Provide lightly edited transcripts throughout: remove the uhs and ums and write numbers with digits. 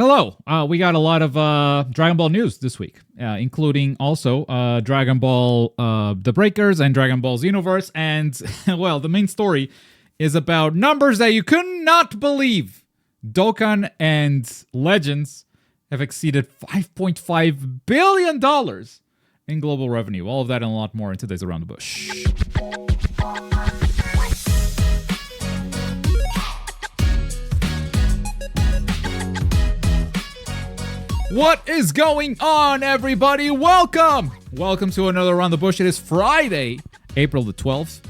Hello. We got a lot of Dragon Ball news this week, including also Dragon Ball The Breakers and Dragon Ball Xenoverse. And, well, the main story is about numbers that you could not believe. Dokkan and Legends have exceeded $5.5 billion in global revenue. All of that and a lot more in today's Around the Bush. What is going on, everybody? Welcome to another Around the Bush. It is Friday, April the 12th,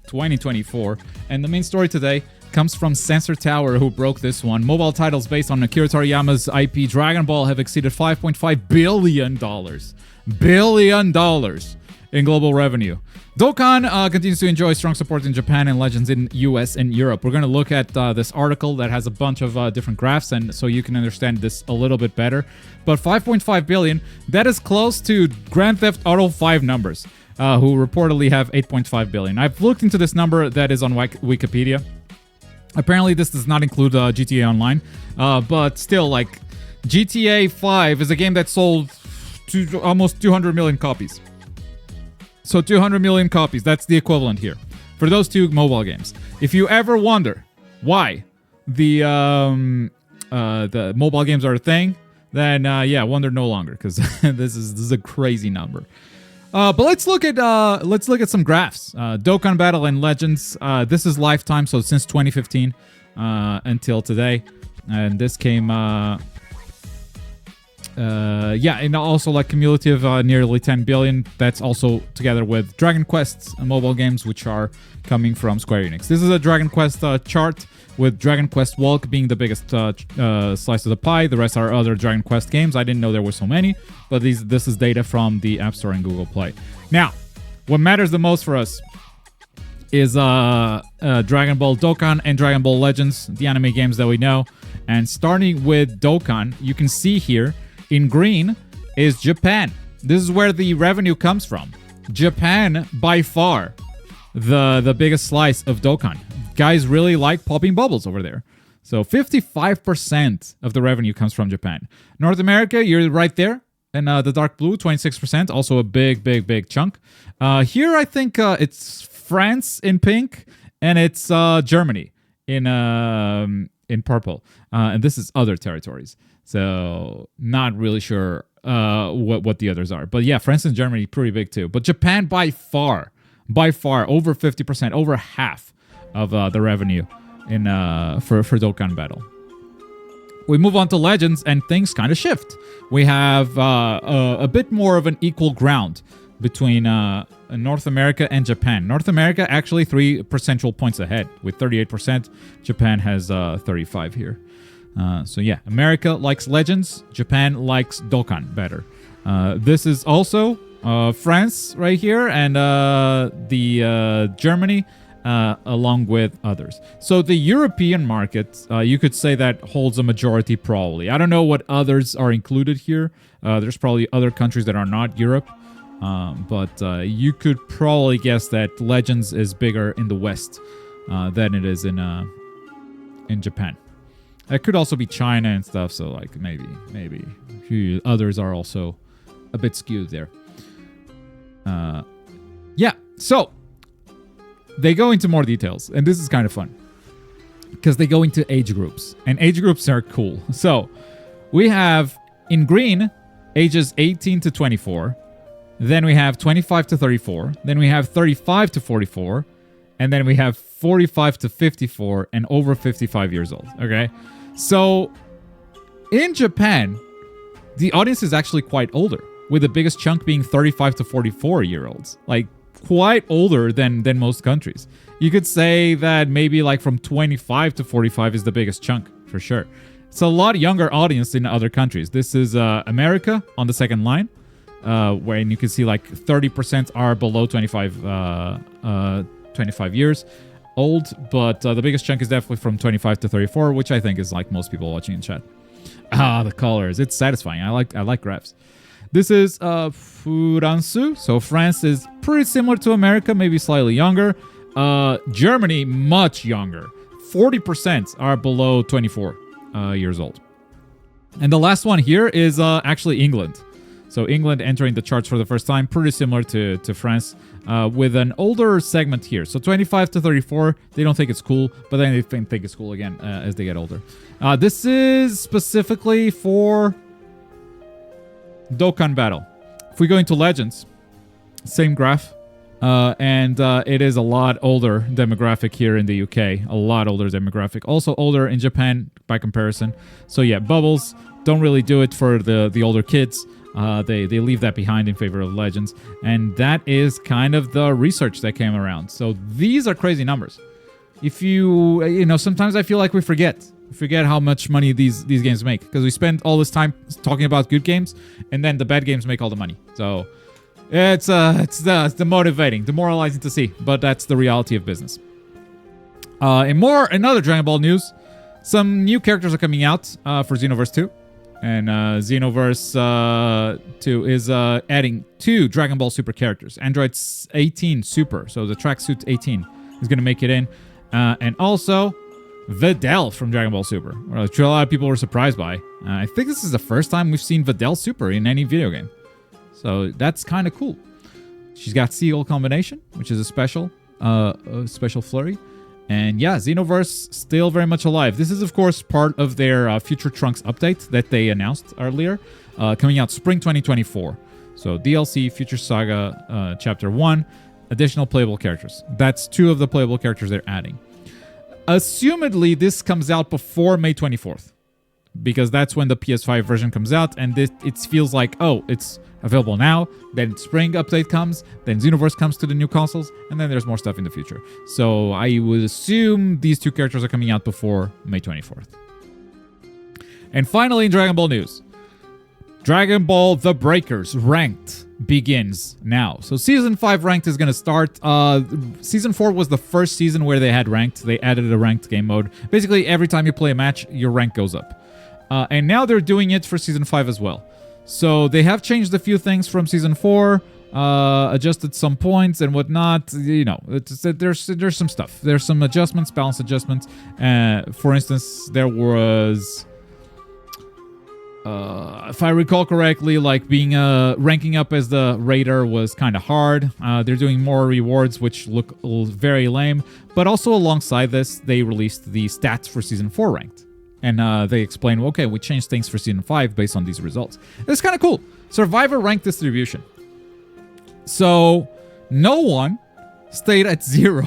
2024. And the main story today comes from Sensor Tower, who broke this one. Mobile titles based on Akira Toriyama's IP Dragon Ball have exceeded $5.5 billion. In global revenue. Dokkan continues to enjoy strong support in Japan and Legends in US and Europe. We're going to look at this article that has a bunch of different graphs, and so you can understand this a little bit better. But 5.5 billion, that is close to Grand Theft Auto 5 numbers, who reportedly have 8.5 billion. I've looked into this number that is on Wikipedia. Apparently, this does not include GTA Online, but still, like, GTA 5 is a game that sold almost 200 million copies. So 200 million copies, that's the equivalent here for those two mobile games. If you ever wonder why the mobile games are a thing, then wonder no longer, because this is a crazy number. But let's look at some graphs. Dokkan Battle and Legends. This is lifetime, so since 2015 until today, and this came. And also like cumulative nearly 10 billion. That's also together with Dragon Quest mobile games, which are coming from Square Enix. This is a Dragon Quest chart, with Dragon Quest Walk being the biggest slice of the pie. The rest are other Dragon Quest games. I didn't know there were so many, but this is data from the App Store and Google Play. Now, what matters the most for us is Dragon Ball Dokkan and Dragon Ball Legends, the anime games that we know. And starting with Dokkan, you can see here, in green is Japan. This is where the revenue comes from. Japan, by far, the biggest slice of Dokkan. Guys really like popping bubbles over there. So 55% of the revenue comes from Japan. North America, you're right there. And the dark blue, 26%. Also a big chunk. Here, I think it's France in pink. And it's Germany in purple. And this is other territories. So not really sure what the others are. But yeah, France and Germany, pretty big too. But Japan by far, over 50%, over half of the revenue in for Dokkan Battle. We move on to Legends, and things kind of shift. We have a bit more of an equal ground between North America and Japan. North America actually 3 percentage points ahead with 38%. Japan has 35 here. So yeah, America likes Legends. Japan likes Dokkan better. This is also France right here, and the Germany along with others. So the European market, you could say that holds a majority probably. I don't know what others are included here. There's probably other countries that are not Europe. But you could probably guess that Legends is bigger in the West than it is in Japan. It could also be China and stuff, so like maybe others are also a bit skewed there. So they go into more details, and this is kind of fun because they go into age groups, and age groups are cool. So we have in green ages 18 to 24. Then we have 25 to 34. Then we have 35 to 44. And then we have 45 to 54 and over 55 years old. Okay? So in Japan, the audience is actually quite older, with the biggest chunk being 35 to 44-year-olds. Like, quite older than most countries. You could say that maybe like from 25 to 45 is the biggest chunk, for sure. It's a lot younger audience in other countries. This is America on the second line. When you can see like 30% are below 25 years old, but the biggest chunk is definitely from 25 to 34, which I think is like most people watching in chat. The colors, it's satisfying. I like graphs. This is Furansu, so France is pretty similar to America, maybe slightly younger. Germany, much younger. 40% are below 24 years old. And the last one here is actually England. So England entering the charts for the first time, pretty similar to France, with an older segment here. So 25 to 34, they don't think it's cool, but then they think it's cool again as they get older. This is specifically for Dokkan Battle. If we go into Legends, same graph. And it is a lot older demographic here in the UK. A lot older demographic. Also older in Japan by comparison. So yeah, Bubbles don't really do it for the older kids. They leave that behind in favor of Legends. And that is kind of the research that came around. So these are crazy numbers. If you know, sometimes I feel like we forget how much money these games make. Because we spend all this time talking about good games, and then the bad games make all the money. So it's demoralizing to see, but that's the reality of business. In other Dragon Ball news, some new characters are coming out for Xenoverse 2. And Xenoverse 2 is adding 2 Dragon Ball Super characters. Android 18 Super, so the tracksuit 18 is going to make it in. And also Videl from Dragon Ball Super, which a lot of people were surprised by. I think this is the first time we've seen Videl Super in any video game. So that's kind of cool. She's got Seal combination, which is a special flurry. And yeah, Xenoverse still very much alive. This is, of course, part of their Future Trunks update that they announced earlier, coming out spring 2024. So DLC, Future Saga, Chapter 1, additional playable characters. That's 2 of the playable characters they're adding. Assumedly, this comes out before May 24th, because that's when the PS5 version comes out, and it feels like, oh, it's available now, then spring update comes, then Xenoverse comes to the new consoles, and then there's more stuff in the future. So I would assume these 2 characters are coming out before May 24th. And finally, in Dragon Ball news, Dragon Ball The Breakers Ranked begins now. So Season 5 Ranked is going to start. Season 4 was the first season where they had Ranked. They added a Ranked game mode. Basically, every time you play a match, your rank goes up. And now they're doing it for Season 5 as well. So they have changed a few things from Season 4, adjusted some points and whatnot. You know, there's some stuff. There's some adjustments, balance adjustments. For instance, there was, if I recall correctly, like being ranking up as the Raider was kind of hard. They're doing more rewards, which look very lame. But also alongside this, they released the stats for Season 4 Ranked. And they explain, okay, we changed things for Season 5 based on these results. It's kind of cool. Survivor rank distribution. So, no one stayed at 0.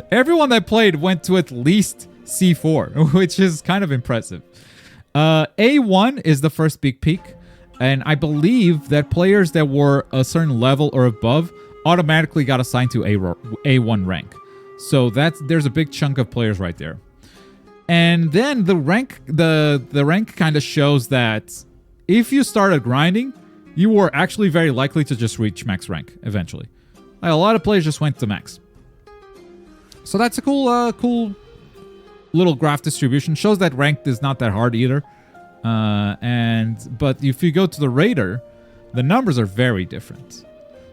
Everyone that played went to at least C4, which is kind of impressive. A1 is the first big peak. And I believe that players that were a certain level or above automatically got assigned to A1 rank. So there's a big chunk of players right there. And then the rank kind of shows that if you started grinding, you were actually very likely to just reach max rank eventually. Like, a lot of players just went to max. So that's a cool little graph distribution. Shows that ranked is not that hard either. But if you go to the Raider, the numbers are very different.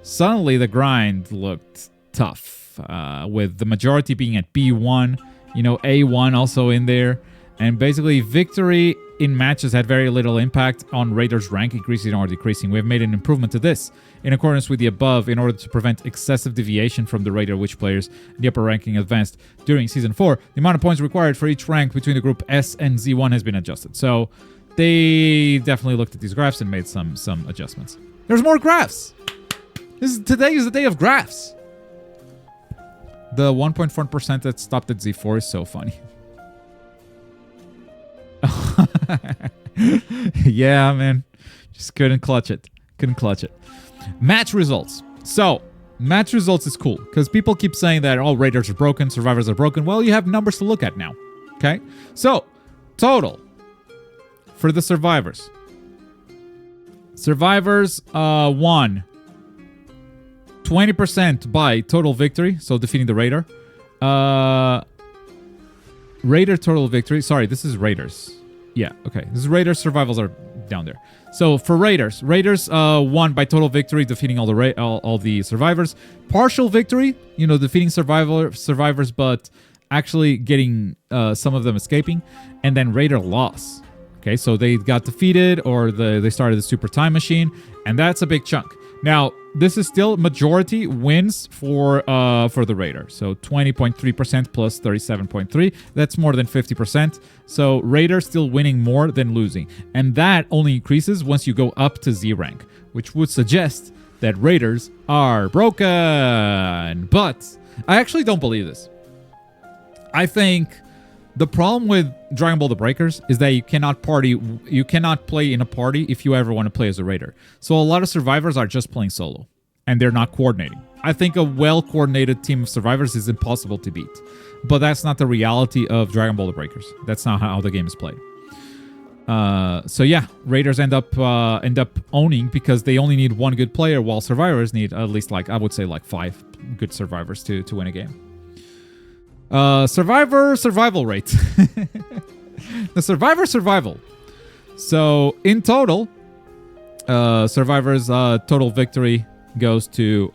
Suddenly the grind looked tough, with the majority being at B1. You know, A1 also in there. And basically, victory in matches had very little impact on Raiders' rank increasing or decreasing. We have made an improvement to this in accordance with the above in order to prevent excessive deviation from the Raider, which players in the upper ranking advanced during Season 4. The amount of points required for each rank between the group S and Z1 has been adjusted. So they definitely looked at these graphs and made some adjustments. There's more graphs! Today is the day of graphs! The 1.4% that stopped at Z4 is so funny. Yeah, man. Just couldn't clutch it. Match results. So, match results is cool. Because people keep saying that all Raiders are broken, Survivors are broken. Well, you have numbers to look at now. Okay? So, total. For the Survivors. Survivors won 20% by total victory, so defeating the Raider. Raider total victory. Sorry, this is Raiders. Yeah, okay. This is Raiders. Survivals are down there. So for Raiders won by total victory, defeating all the Survivors. Partial victory, you know, defeating Survivors, but actually getting some of them escaping. And then Raider loss. Okay, so they got defeated, or they started the super time machine, and that's a big chunk. Now, this is still majority wins for the Raider. So 20.3% plus 37.3. That's more than 50%. So Raider still winning more than losing. And that only increases once you go up to Z rank, which would suggest that Raiders are broken. But I actually don't believe this. I think the problem with Dragon Ball The Breakers is that you cannot play in a party if you ever want to play as a Raider. So a lot of survivors are just playing solo, and they're not coordinating. I think a well-coordinated team of survivors is impossible to beat. But that's not the reality of Dragon Ball The Breakers. That's not how the game is played. So yeah, Raiders end up owning because they only need one good player, while survivors need at least, like, I would say, like 5 good survivors to win a game. Survival rate. The survival. So in total, survivors total victory goes to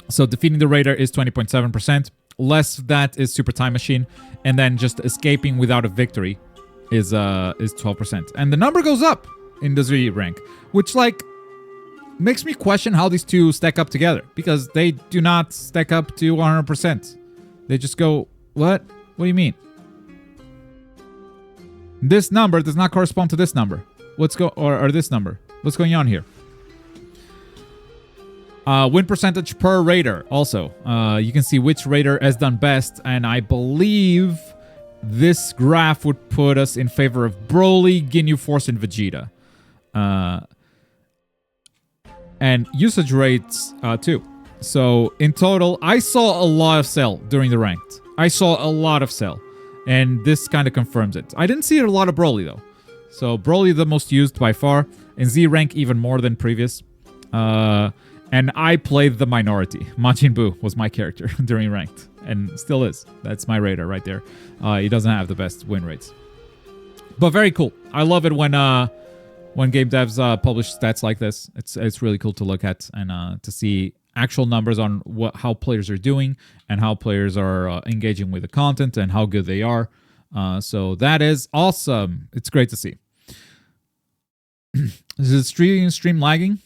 so defeating the Raider is 20.7%. Less that is super time machine, and then just escaping without a victory is 12%. And the number goes up in the Z rank, which, like, makes me question how these two stack up together, because they do not stack up to 100%. They just go, what? What do you mean? This number does not correspond to this number. Or this number. What's going on here? Win percentage per Raider also. You can see which Raider has done best, and I believe this graph would put us in favor of Broly, Ginyu Force, and Vegeta. And usage rates too. So in total, I saw a lot of Cell during the ranked. I saw a lot of Cell, and this kind of confirms it. I didn't see a lot of Broly though. So Broly the most used by far, and Z rank even more than previous. And I played the minority. Majin Buu was my character during ranked, and still is. That's my Raider right there. He doesn't have the best win rates, but very cool. I love it when game devs publish stats like this. It's really cool to look at, and to see actual numbers on how players are doing and how players are engaging with the content and how good they are. So that is awesome. It's great to see. Is it stream lagging?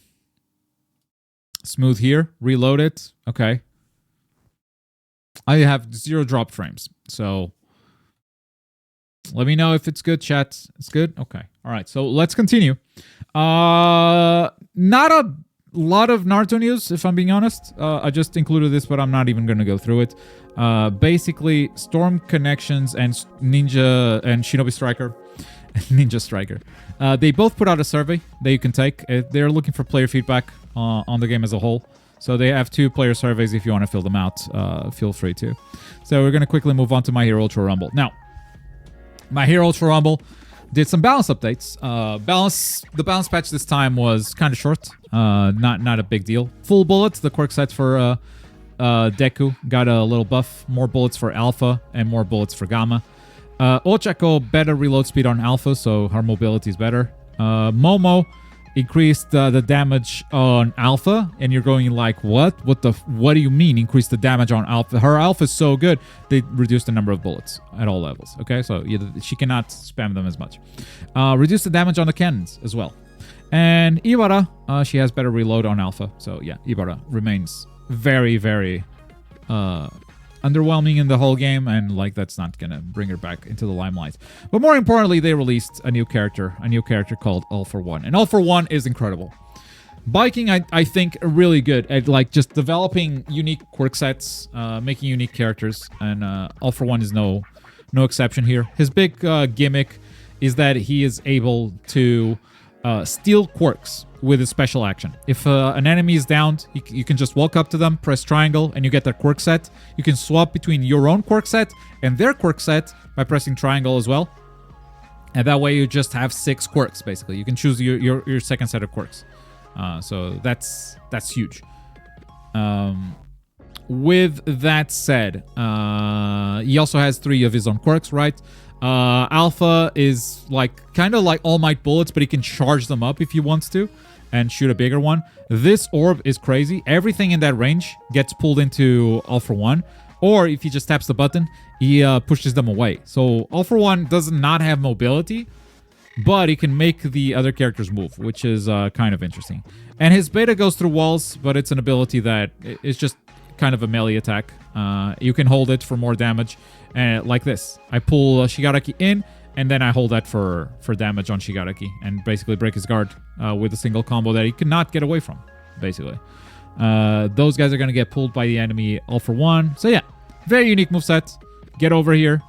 Smooth here. Reload it. Okay. I have 0 drop frames, so let me know if it's good, chat. It's good? Okay. All right, so let's continue. Not a lot of Naruto news, if I'm being honest. I just included this, but I'm not even going to go through it. Basically, Storm Connections and Ninja and Shinobi Striker, Ninja Striker, they both put out a survey that you can take. They're looking for player feedback on the game as a whole. So they have 2 player surveys. If you want to fill them out, feel free to. So we're going to quickly move on to My Hero Ultra Rumble. Now, My Hero Ultra Rumble did some balance updates. The balance patch this time was kind of short. Not a big deal. Full bullets, the quirk sets for Deku got a little buff. More bullets for Alpha and more bullets for Gamma. Ochako, better reload speed on Alpha, so her mobility is better. Momo increased the damage on Alpha, and you're going like, what? What do you mean increase the damage on Alpha? Her Alpha is so good, they reduced the number of bullets at all levels. Okay, so she cannot spam them as much. Reduce the damage on the cannons as well. And Iwara, she has better reload on Alpha. So yeah, Iwara remains very, very underwhelming in the whole game, and like that's not gonna bring her back into the limelight. But more importantly, they released a new character called All For One, and All For One is incredible. Biking, I think, really good at like just developing unique quirk sets, making unique characters, and All For One is no exception here. His big gimmick is that he is able to steal quirks with a special action. If an enemy is downed, you can just walk up to them, press triangle, and you get their quirk set. You can swap between your own quirk set and their quirk set by pressing triangle as well. And that way you just have 6 quirks, basically. You can choose your second set of quirks. So that's huge. With that said, he also has 3 of his own quirks, right? Alpha is like kind of like All Might bullets, but he can charge them up if he wants to and shoot a bigger one. This orb is crazy. Everything in that range gets pulled into All For One. Or if he just taps the button, he pushes them away. So All For One does not have mobility, but he can make the other characters move, which is kind of interesting. And his beta goes through walls, but it's an ability that is just kind of a melee attack. You can hold it for more damage, like this. I pull Shigaraki in, and then I hold that for damage on Shigaraki, and basically break his guard with a single combo that he cannot get away from, basically. Those guys are going to get pulled by the enemy All For One. So yeah, very unique moveset. Get over here.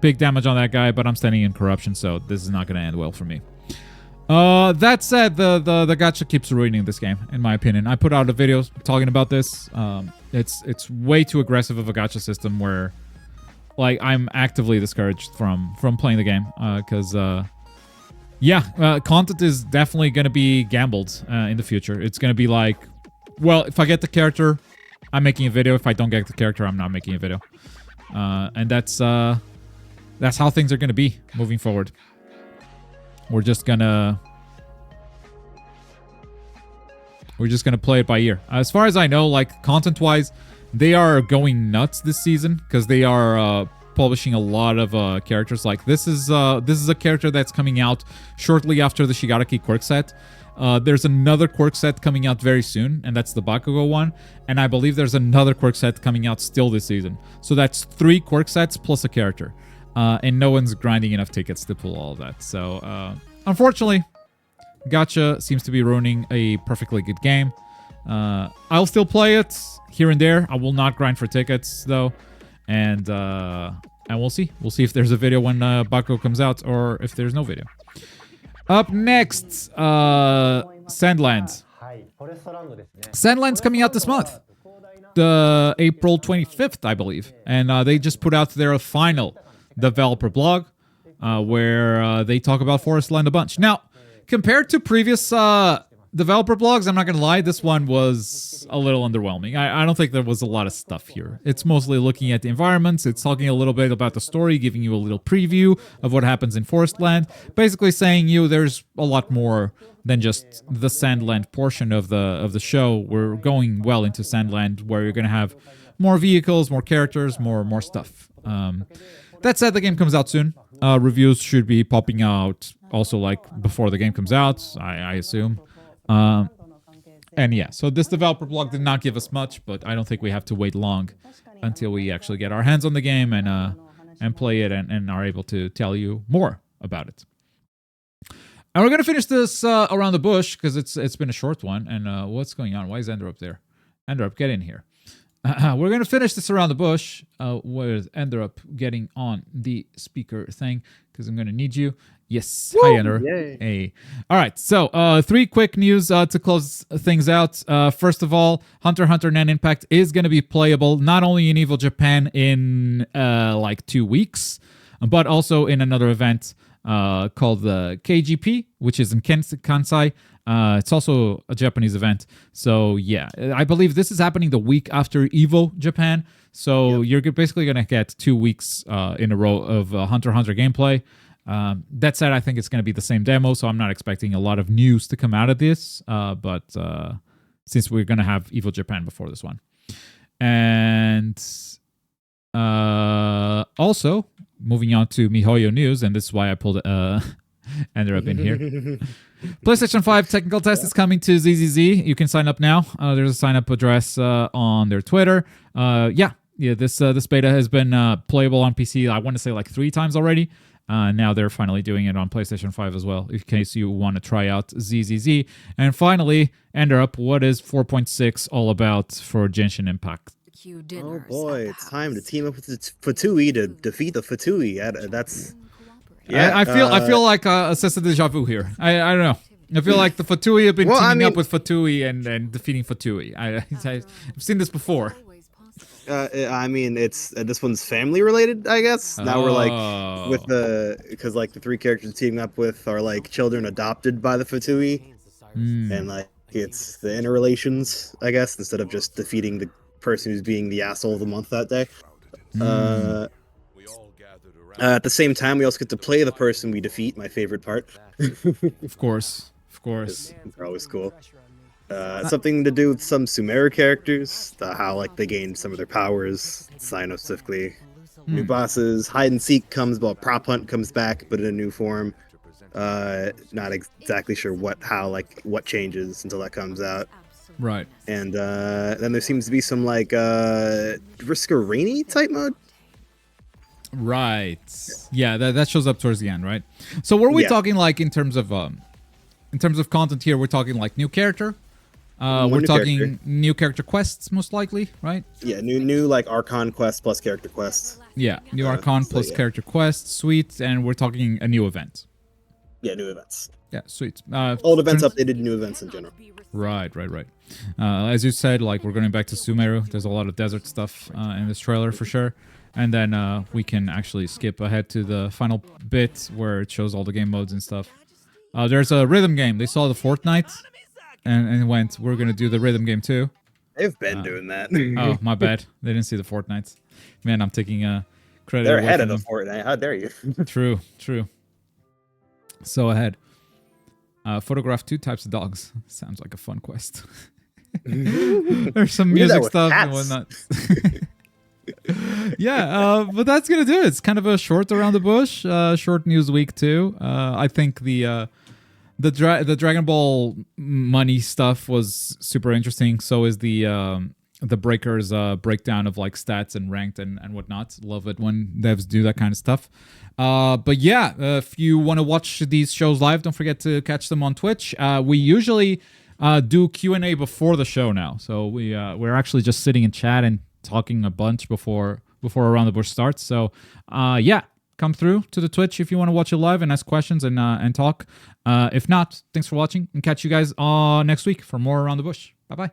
Big damage on that guy, but I'm standing in corruption, so this is not going to end well for me. That said, the gacha keeps ruining this game, in my opinion. I put out a video talking about this. It's way too aggressive of a gacha system where, like, I'm actively discouraged from playing the game, because content is definitely going to be gambled in the future. It's going to be like, well, if I get the character, I'm making a video. If I don't get the character, I'm not making a video. And that's how things are going to be moving forward. We're just gonna play it by ear. As far as I know, like, content-wise, they are going nuts this season because they are publishing a lot of characters. Like, this is a character that's coming out shortly after the Shigaraki quirk set. There's another quirk set coming out very soon, and that's the Bakugo one. And I believe there's another quirk set coming out still this season. So that's 3 quirk sets plus a character. And no one's grinding enough tickets to pull all of that. So, unfortunately, gacha seems to be ruining a perfectly good game. I'll still play it here and there. I will not grind for tickets, though. And we'll see. We'll see if there's a video when Bakugo comes out or if there's no video. Up next, Sandland. Sandland's coming out this month. The April 25th, I believe. And they just put out their final developer blog where they talk about Forestland a bunch. Now, compared to previous developer blogs, I'm not going to lie, this one was a little underwhelming. I don't think there was a lot of stuff here. It's mostly looking at the environments. It's talking a little bit about the story, giving you a little preview of what happens in Forestland, basically saying there's a lot more than just the Sandland portion of the show. We're going well into Sandland, where you're going to have more vehicles, more characters, more stuff. That said, the game comes out soon. Reviews should be popping out also, like, before the game comes out, I assume. And yeah, so this developer blog did not give us much, but I don't think we have to wait long until we actually get our hands on the game and play it and are able to tell you more about it. And we're going to finish this around the bush, because it's been a short one. And what's going on? Why is Ender up there? Ender up, get in here. We're going to finish this around the bush with Ender up getting on the speaker thing, because I'm going to need you. Yes. Woo! Hi, Ender. Yay. Hey. All right. So 3 quick news to close things out. First of all, Hunter x Hunter Nen Impact is going to be playable not only in Evo Japan in like 2 weeks, but also in another event called the KGP, which is in Kansai. It's also a Japanese event. So, yeah, I believe this is happening the week after Evo Japan. So You're basically going to get 2 weeks in a row of Hunter x Hunter gameplay. That said, I think it's going to be the same demo, so I'm not expecting a lot of news to come out of this. But since we're going to have Evo Japan before this one. And also, moving on to MiHoYo news, and this is why I pulled Ender up in here. PlayStation 5 technical test is coming to ZZZ. You can sign up now. There's a sign-up address on their Twitter. This beta has been playable on PC, I want to say like 3 times already. Now they're finally doing it on PlayStation 5 as well, in case you want to try out ZZZ. And finally, Ender up, what is 4.6 all about for Genshin Impact? Oh boy, it's time to team up with the Fatui to defeat the Fatui. That's... Yeah, I feel like a sense of deja vu here. I don't know. I feel like the Fatui have been teaming up with Fatui and defeating Fatui. I've seen this before. I mean, it's this one's family related, I guess. Now we're like with because like the 3 characters teaming up with are like children adopted by the Fatui, and like it's the interrelations, I guess, instead of just defeating the person who's being the asshole of the month that day. At the same time, we also get to play the person we defeat. My favorite part. Of course. They're always cool. Something to do with some Sumeru characters, how like they gained some of their powers, scientifically. New bosses, hide and seek comes, well, prop hunt comes back, but in a new form. Not exactly sure what changes until that comes out. Right. And then there seems to be some like Riscarini type mode. Right. Yeah, that shows up towards the end, right? So were we talking like in terms of content here? We're talking like new character. We're talking new character quests, most likely, right? Yeah, new like Archon quest plus character quest. Yeah, new Archon plus character quest, sweet, and we're talking a new event. Yeah, new events. Yeah, sweet. Old events updated, new events in general. Right. As you said, like we're going back to Sumeru. There's a lot of desert stuff in this trailer for sure. And then we can actually skip ahead to the final bit where it shows all the game modes and stuff. There's a rhythm game. They saw the Fortnite and went, we're going to do the rhythm game too. They've been doing that. Oh, my bad. They didn't see the Fortnite. Man, I'm taking credit. They're ahead of the Fortnite. How dare you? True. So ahead. Photograph 2 types of dogs. Sounds like a fun quest. There's some music stuff and whatnot. Yeah, but that's gonna do it. It's kind of a short around the bush, short news week too. I think the Dragon Ball money stuff was super interesting. So is the Breakers breakdown of like stats and ranked and whatnot. Love it when devs do that kind of stuff. But yeah, if you want to watch these shows live, don't forget to catch them on Twitch. We usually do Q&A before the show now, so we're actually just sitting in chat and talking a bunch before Around the Bush starts. So yeah, come through to the Twitch if you want to watch it live and ask questions and talk. If not, thanks for watching, and catch you guys next week for more Around the Bush. Bye bye.